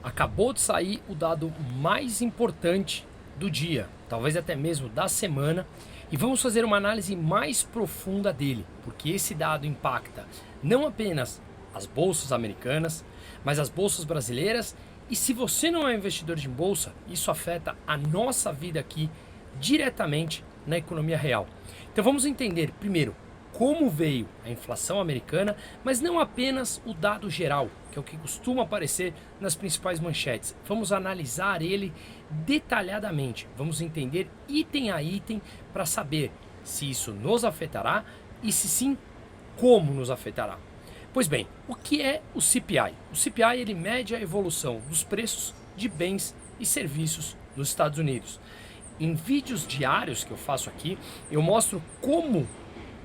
Acabou de sair o dado mais importante do dia, talvez até mesmo da semana, e vamos fazer uma análise mais profunda dele, porque esse dado impacta não apenas as bolsas americanas, mas as bolsas brasileiras, e se você não é investidor de bolsa, isso afeta a nossa vida aqui diretamente na economia real. Então vamos entender primeiro como veio a inflação americana, mas não apenas o dado geral, que é o que costuma aparecer nas principais manchetes. Vamos analisar ele detalhadamente, vamos entender item a item para saber se isso nos afetará e se sim, como nos afetará. Pois bem, o que é o CPI? O CPI ele mede a evolução dos preços de bens e serviços nos Estados Unidos. Em vídeos diários que eu faço aqui, eu mostro como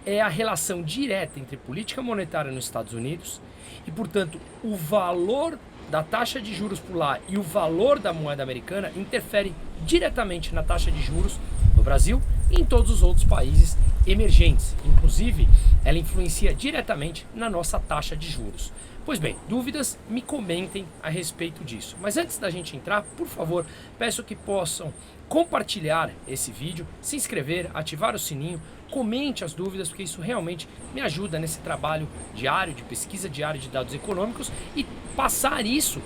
é a relação direta entre política monetária nos Estados Unidos e, portanto, o valor da taxa de juros por lá e o valor da moeda americana interfere diretamente na taxa de juros no Brasil e em todos os outros países emergentes. Inclusive, ela influencia diretamente na nossa taxa de juros. Pois bem, dúvidas? Me comentem a respeito disso. Mas antes da gente entrar, por favor, peço que possam compartilhar esse vídeo, se inscrever, ativar o sininho, comente as dúvidas, porque isso realmente me ajuda nesse trabalho diário, de pesquisa diária de dados econômicos e passar isso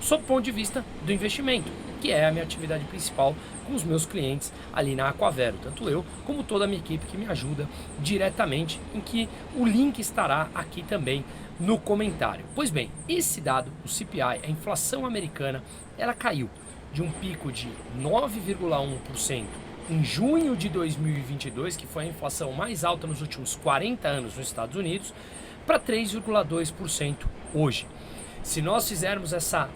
sob o ponto de vista do investimento, que é a minha atividade principal com os meus clientes ali na Aquavero, tanto eu como toda a minha equipe que me ajuda diretamente, em que o link estará aqui também no comentário. Pois bem, esse dado, o CPI, a inflação americana, ela caiu de um pico de 9,1% em junho de 2022, que foi a inflação mais alta nos últimos 40 anos nos Estados Unidos, para 3,2% hoje. Se nós fizermos essa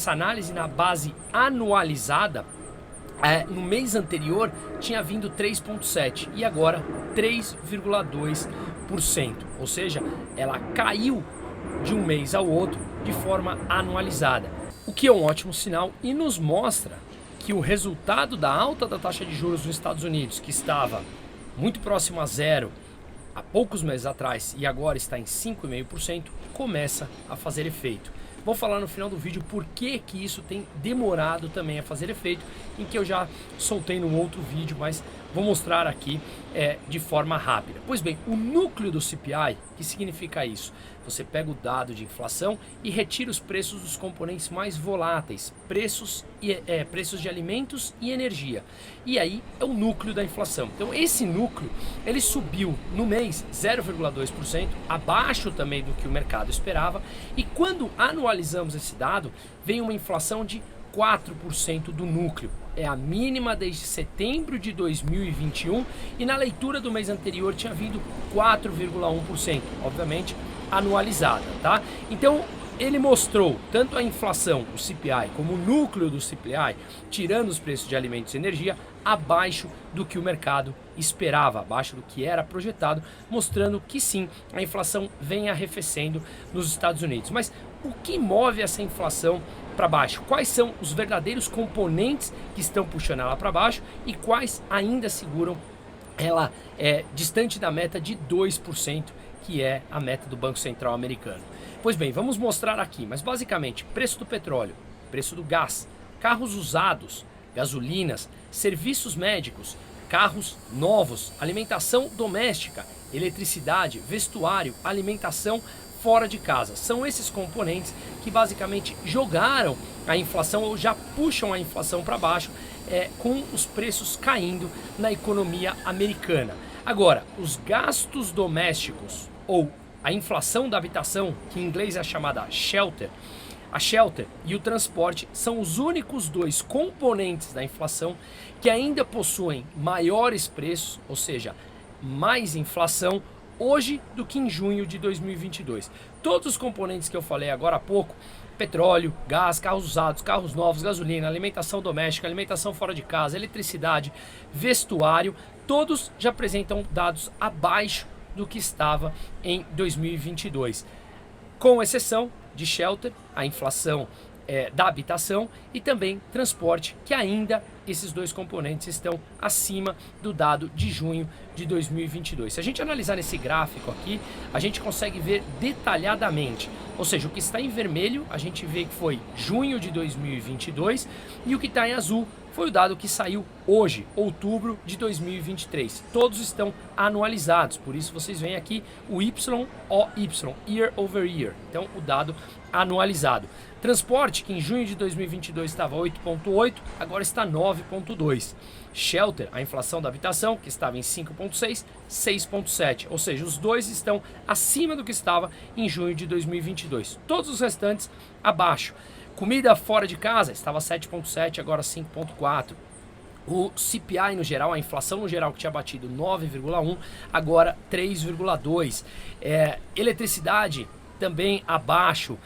análise na base anualizada, no mês anterior tinha vindo 3,7% e agora 3,2%. Ou seja, ela caiu de um mês ao outro de forma anualizada, o que é um ótimo sinal e nos mostra que o resultado da alta da taxa de juros nos Estados Unidos, que estava muito próximo a zero há poucos meses atrás e agora está em 5,5%, começa a fazer efeito. Vou falar no final do vídeo por que isso tem demorado também a fazer efeito, em que eu já soltei num outro vídeo, mas vou mostrar aqui de forma rápida. Pois bem, o núcleo do CPI, que significa isso? Você pega o dado de inflação e retira os preços dos componentes mais voláteis, preços de alimentos e energia. E aí é o núcleo da inflação. Então esse núcleo, ele subiu no mês 0,2%, abaixo também do que o mercado esperava. E quando anualizamos esse dado, vem uma inflação de 4% do núcleo. É a mínima desde setembro de 2021 e na leitura do mês anterior tinha vindo 4,1%, obviamente anualizada, tá? Então ele mostrou tanto a inflação, o CPI, como o núcleo do CPI, tirando os preços de alimentos e energia, abaixo do que o mercado esperava, abaixo do que era projetado, mostrando que sim, a inflação vem arrefecendo nos Estados Unidos. Mas o que move essa inflação para baixo? Quais são os verdadeiros componentes que estão puxando ela para baixo e quais ainda seguram ela distante da meta de 2%, que é a meta do Banco Central americano? Pois bem, vamos mostrar aqui, mas basicamente preço do petróleo, preço do gás, carros usados, gasolinas, serviços médicos, carros novos, alimentação doméstica, eletricidade, vestuário, alimentação fora de casa. São esses componentes que basicamente jogaram a inflação ou já puxam a inflação para baixo, com os preços caindo na economia americana. Agora, os gastos domésticos ou a inflação da habitação, que em inglês é chamada shelter, a shelter e o transporte são os únicos dois componentes da inflação que ainda possuem maiores preços, ou seja, mais inflação hoje do que em junho de 2022. Todos os componentes que eu falei agora há pouco, petróleo, gás, carros usados, carros novos, gasolina, alimentação doméstica, alimentação fora de casa, eletricidade, vestuário, todos já apresentam dados abaixo do que estava em 2022, com exceção de shelter, a inflação da habitação, e também transporte, que ainda esses dois componentes estão acima do dado de junho de 2022. Se a gente analisar nesse gráfico aqui, a gente consegue ver detalhadamente, ou seja, o que está em vermelho a gente vê que foi junho de 2022 e o que está em azul foi o dado que saiu hoje, outubro de 2023. Todos estão anualizados, por isso vocês veem aqui o YOY, Year over Year, então o dado anualizado. Transporte, que em junho de 2022 estava 8,8, agora está 9,2. Shelter, a inflação da habitação, que estava em 5,6, 6,7. Ou seja, os dois estão acima do que estava em junho de 2022. Todos os restantes abaixo. Comida fora de casa estava 7,7, agora 5,4. O CPI no geral, a inflação no geral que tinha batido 9,1, agora 3,2. Eletricidade também abaixo.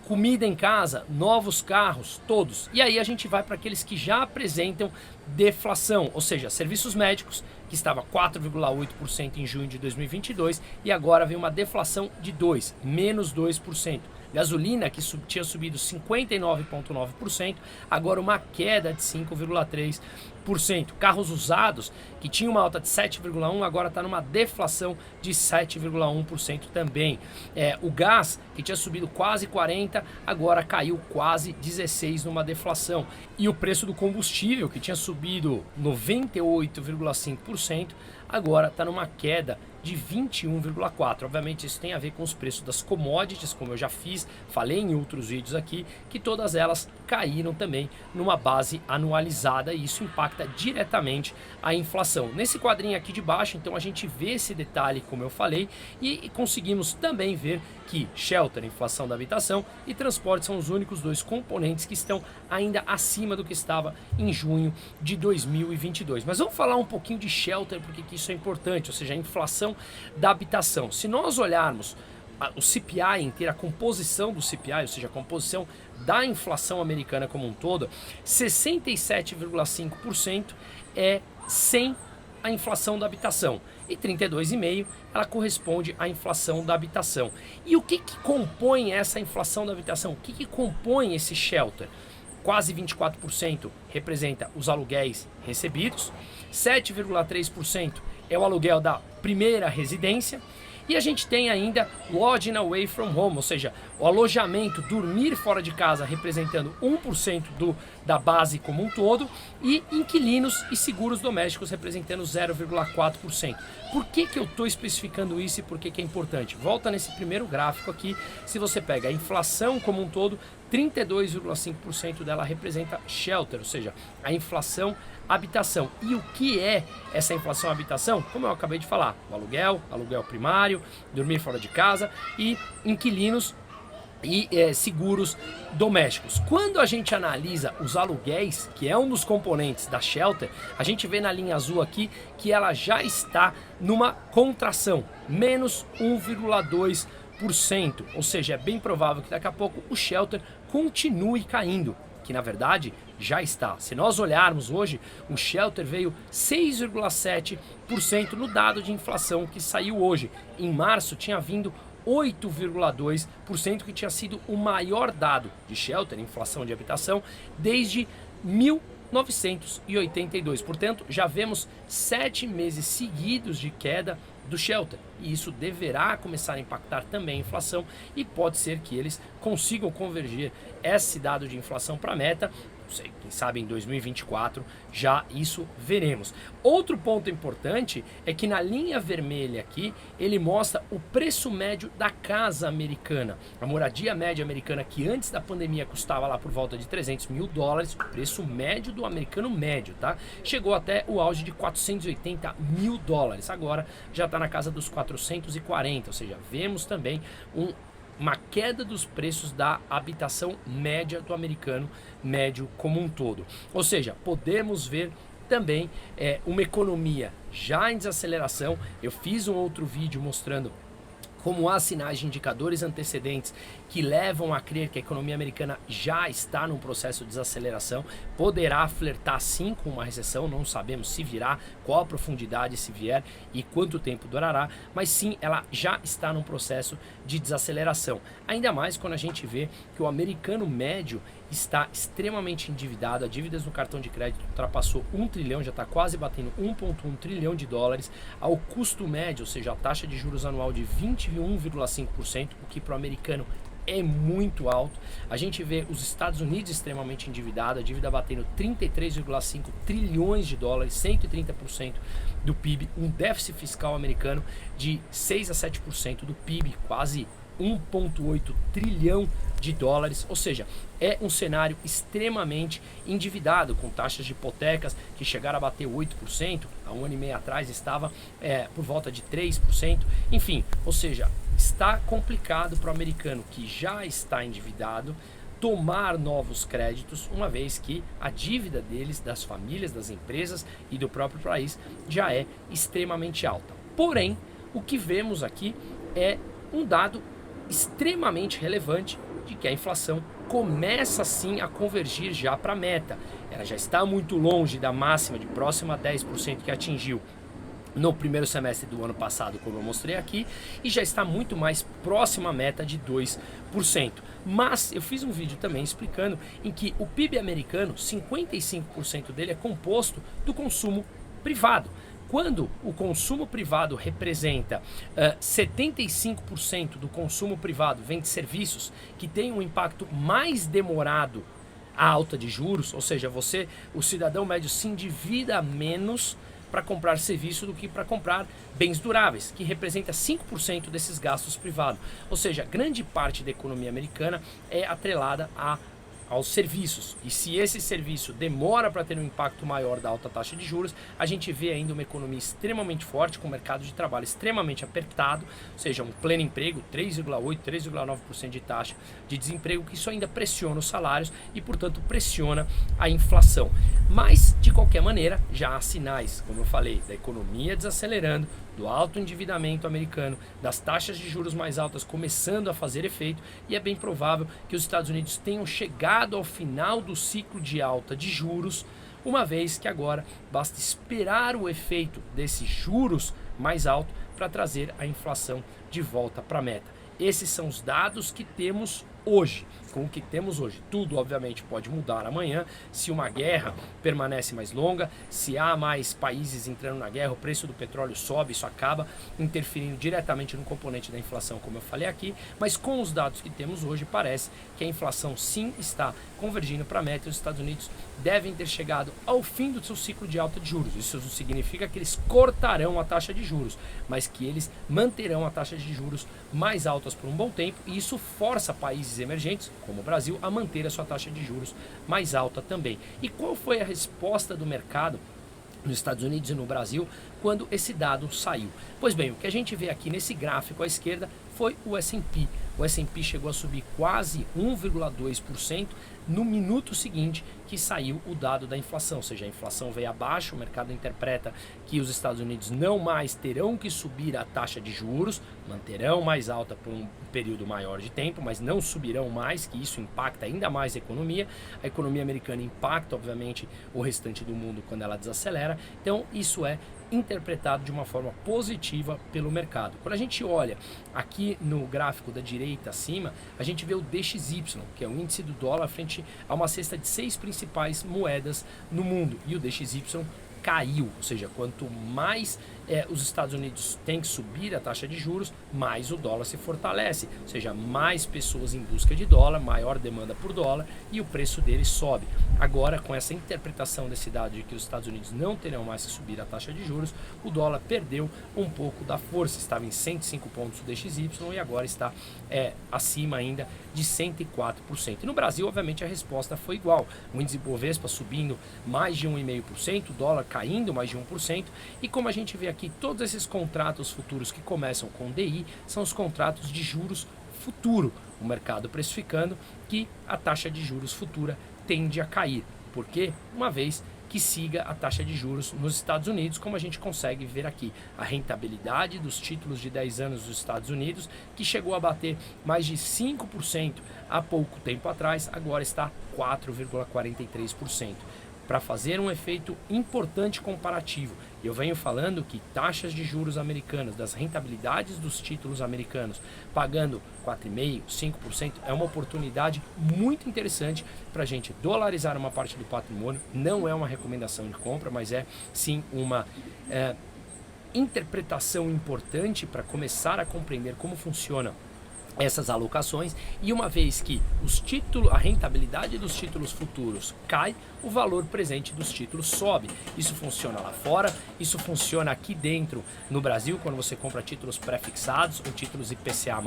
Comida em casa, novos carros, todos. E aí a gente vai para aqueles que já apresentam deflação, ou seja, serviços médicos, que estava 4,8% em junho de 2022 e agora vem uma deflação de menos 2%. Gasolina, que tinha subido 59,9%, agora uma queda de 5,3%. Carros usados, que tinha uma alta de 7,1%, agora está numa deflação de 7,1% também. O gás, que tinha subido quase 40%, agora caiu quase 16% numa deflação. E o preço do combustível, que tinha subido 98,5%, agora está numa queda de 21,4%. Obviamente isso tem a ver com os preços das commodities, como eu já falei em outros vídeos aqui, que todas elas caíram também numa base anualizada e isso impacta diretamente a inflação. Nesse quadrinho aqui de baixo, então a gente vê esse detalhe, como eu falei, e conseguimos também ver que shelter, inflação da habitação, e transporte são os únicos dois componentes que estão ainda acima do que estava em junho de 2022. Mas vamos falar um pouquinho de shelter, porque isso é importante, ou seja, a inflação da habitação. Se nós olharmos o CPI inteiro, a composição do CPI, ou seja, a composição da inflação americana como um todo, 67,5% é sem a inflação da habitação e 32,5% ela corresponde à inflação da habitação. E o que compõe essa inflação da habitação? O que compõe esse shelter? Quase 24% representa os aluguéis recebidos, 7,3% é o aluguel da primeira residência, e a gente tem ainda lodging away from home, ou seja, o alojamento, dormir fora de casa, representando 1% da base como um todo, e inquilinos e seguros domésticos representando 0,4%. Por que eu estou especificando isso e por que é importante? Volta nesse primeiro gráfico aqui, se você pega a inflação como um todo, 32,5% dela representa shelter, ou seja, a inflação habitação. E o que é essa inflação habitação? Como eu acabei de falar, o aluguel primário, dormir fora de casa e inquilinos e seguros domésticos. Quando a gente analisa os aluguéis, que é um dos componentes da shelter, a gente vê na linha azul aqui que ela já está numa contração, menos 1,2%, ou seja, é bem provável que daqui a pouco o shelter continue caindo, que na verdade já está. Se nós olharmos hoje, o shelter veio 6,7% no dado de inflação que saiu hoje. Em março tinha vindo 8,2%, que tinha sido o maior dado de shelter, inflação de habitação, desde 1982. Portanto, já vemos 7 meses seguidos de queda do shelter, e isso deverá começar a impactar também a inflação e pode ser que eles consigam convergir esse dado de inflação para a meta. Não sei, quem sabe em 2024 já isso veremos. Outro ponto importante é que na linha vermelha aqui ele mostra o preço médio da casa americana. A moradia média americana, que antes da pandemia custava lá por volta de $300 mil, o preço médio do americano médio, tá? Chegou até o auge de $480 mil. Agora já está na casa dos 440, ou seja, vemos também uma queda dos preços da habitação média do americano médio como um todo. Ou seja, podemos ver também uma economia já em desaceleração. Eu fiz um outro vídeo mostrando como há sinais de indicadores antecedentes que levam a crer que a economia americana já está num processo de desaceleração, poderá flertar sim com uma recessão, não sabemos se virá, qual a profundidade se vier e quanto tempo durará, mas sim, ela já está num processo de desaceleração. Ainda mais quando a gente vê que o americano médio está extremamente endividado, a dívidas no cartão de crédito ultrapassou 1 trilhão, já está quase batendo 1,1 trilhão de dólares, ao custo médio, ou seja, a taxa de juros anual de 21,5%, o que para o americano é muito alto. A gente vê os Estados Unidos extremamente endividados, a dívida batendo 33,5 trilhões de dólares, 130% do PIB, um déficit fiscal americano de 6 a 7% do PIB, quase 1,8 trilhão de dólares, ou seja, é um cenário extremamente endividado, com taxas de hipotecas que chegaram a bater 8%, há um ano e meio atrás estava por volta de 3%, enfim, ou seja, está complicado para o americano que já está endividado tomar novos créditos, uma vez que a dívida deles, das famílias, das empresas e do próprio país já é extremamente alta. Porém, o que vemos aqui é um dado extremamente relevante de que a inflação começa sim a convergir já para a meta. Ela já está muito longe da máxima de próxima a 10% que atingiu no primeiro semestre do ano passado, como eu mostrei aqui, e já está muito mais próxima à meta de 2%. Mas eu fiz um vídeo também explicando em que o PIB americano, 55% dele é composto do consumo privado. Quando o consumo privado representa 75% do consumo privado vem de serviços que tem um impacto mais demorado à alta de juros, ou seja, o cidadão médio se endivida menos para comprar serviço do que para comprar bens duráveis, que representa 5% desses gastos privados. Ou seja, grande parte da economia americana é atrelada aos serviços. E se esse serviço demora para ter um impacto maior da alta taxa de juros, a gente vê ainda uma economia extremamente forte, com o mercado de trabalho extremamente apertado, ou seja, um pleno emprego, 3,8%, 3,9% de taxa de desemprego, que isso ainda pressiona os salários e, portanto, pressiona a inflação. Mas, de qualquer maneira, já há sinais, como eu falei, da economia desacelerando, do alto endividamento americano, das taxas de juros mais altas começando a fazer efeito, e é bem provável que os Estados Unidos tenham chegado ao final do ciclo de alta de juros, uma vez que agora basta esperar o efeito desses juros mais alto para trazer a inflação de volta para a meta. Esses são os dados que temos hoje. Com o que temos hoje, tudo obviamente pode mudar amanhã, se uma guerra permanece mais longa, se há mais países entrando na guerra, o preço do petróleo sobe, isso acaba interferindo diretamente no componente da inflação, como eu falei aqui, mas com os dados que temos hoje, parece que a inflação sim está convergindo para a meta e os Estados Unidos devem ter chegado ao fim do seu ciclo de alta de juros. Isso não significa que eles cortarão a taxa de juros, mas que eles manterão a taxa de juros mais altas por um bom tempo, e isso força países emergentes, como o Brasil, a manter a sua taxa de juros mais alta também. E qual foi a resposta do mercado nos Estados Unidos e no Brasil quando esse dado saiu? Pois bem, o que a gente vê aqui nesse gráfico à esquerda foi o S&P. O S&P chegou a subir quase 1,2% no minuto seguinte que saiu o dado da inflação, ou seja, a inflação veio abaixo, o mercado interpreta que os Estados Unidos não mais terão que subir a taxa de juros, manterão mais alta por um período maior de tempo, mas não subirão mais, que isso impacta ainda mais a economia americana impacta obviamente o restante do mundo quando ela desacelera, então isso é interpretado de uma forma positiva pelo mercado. Quando a gente olha aqui no gráfico da direita acima, a gente vê o DXY, que é o índice do dólar frente a uma cesta de 6 principais moedas no mundo, e o DXY caiu, ou seja, quanto mais os Estados Unidos têm que subir a taxa de juros, mais o dólar se fortalece, ou seja, mais pessoas em busca de dólar, maior demanda por dólar e o preço dele sobe. Agora, com essa interpretação desse dado de que os Estados Unidos não terão mais que subir a taxa de juros, o dólar perdeu um pouco da força, estava em 105 pontos o DXY e agora está acima ainda de 104%. E no Brasil, obviamente, a resposta foi igual, o índice Bovespa subindo mais de 1,5%, o dólar caindo mais de 1%, e como a gente vê aqui, todos esses contratos futuros que começam com DI são os contratos de juros futuro, o mercado precificando que a taxa de juros futura tende a cair, porque uma vez que siga a taxa de juros nos Estados Unidos, como a gente consegue ver aqui, a rentabilidade dos títulos de 10 anos dos Estados Unidos, que chegou a bater mais de 5% há pouco tempo atrás, agora está 4,43%. para fazer um efeito importante comparativo. Eu venho falando que taxas de juros americanas, das rentabilidades dos títulos americanos, pagando 4,5%, 5%, é uma oportunidade muito interessante para a gente dolarizar uma parte do patrimônio. Não é uma recomendação de compra, mas é sim uma interpretação importante para começar a compreender como funciona essas alocações, e uma vez que a rentabilidade dos títulos futuros cai, o valor presente dos títulos sobe. Isso funciona lá fora, isso funciona aqui dentro no Brasil, quando você compra títulos pré-fixados ou títulos IPCA+.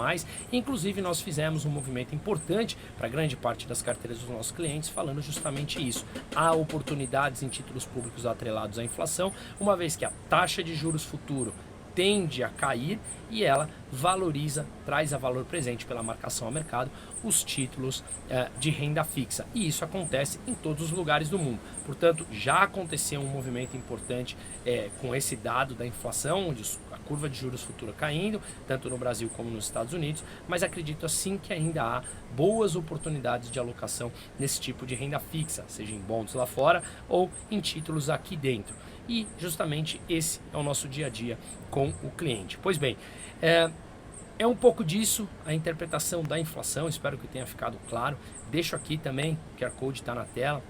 Inclusive nós fizemos um movimento importante para grande parte das carteiras dos nossos clientes, falando justamente isso. Há oportunidades em títulos públicos atrelados à inflação, uma vez que a taxa de juros futuro tende a cair e ela valoriza, traz a valor presente pela marcação ao mercado os títulos de renda fixa. E isso acontece em todos os lugares do mundo. Portanto, já aconteceu um movimento importante com esse dado da inflação, onde a curva de juros futura caindo, tanto no Brasil como nos Estados Unidos, mas acredito assim que ainda há boas oportunidades de alocação nesse tipo de renda fixa, seja em bonds lá fora ou em títulos aqui dentro. E justamente esse é o nosso dia a dia com o cliente. Pois bem, é um pouco disso a interpretação da inflação, espero que tenha ficado claro. Deixo aqui também, o QR Code está na tela,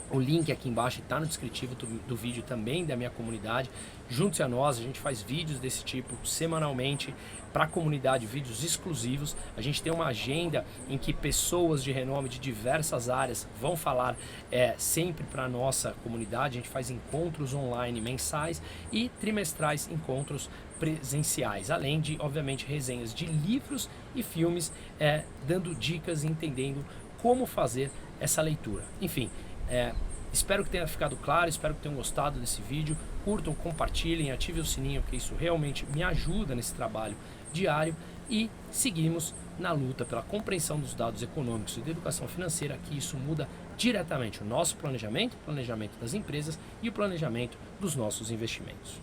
o link aqui embaixo está no descritivo do vídeo também da minha comunidade. Junte-se a nós, a gente faz vídeos desse tipo semanalmente para a comunidade, vídeos exclusivos. A gente tem uma agenda em que pessoas de renome de diversas áreas vão falar sempre para a nossa comunidade. A gente faz encontros online mensais e trimestrais encontros presenciais, além de, obviamente, resenhas de livros e filmes, dando dicas e entendendo como fazer essa leitura. Enfim, espero que tenha ficado claro, espero que tenham gostado desse vídeo. Curtam, compartilhem, ativem o sininho, que isso realmente me ajuda nesse trabalho diário. E seguimos na luta pela compreensão dos dados econômicos e da educação financeira, que isso muda diretamente o nosso planejamento, o planejamento das empresas e o planejamento dos nossos investimentos.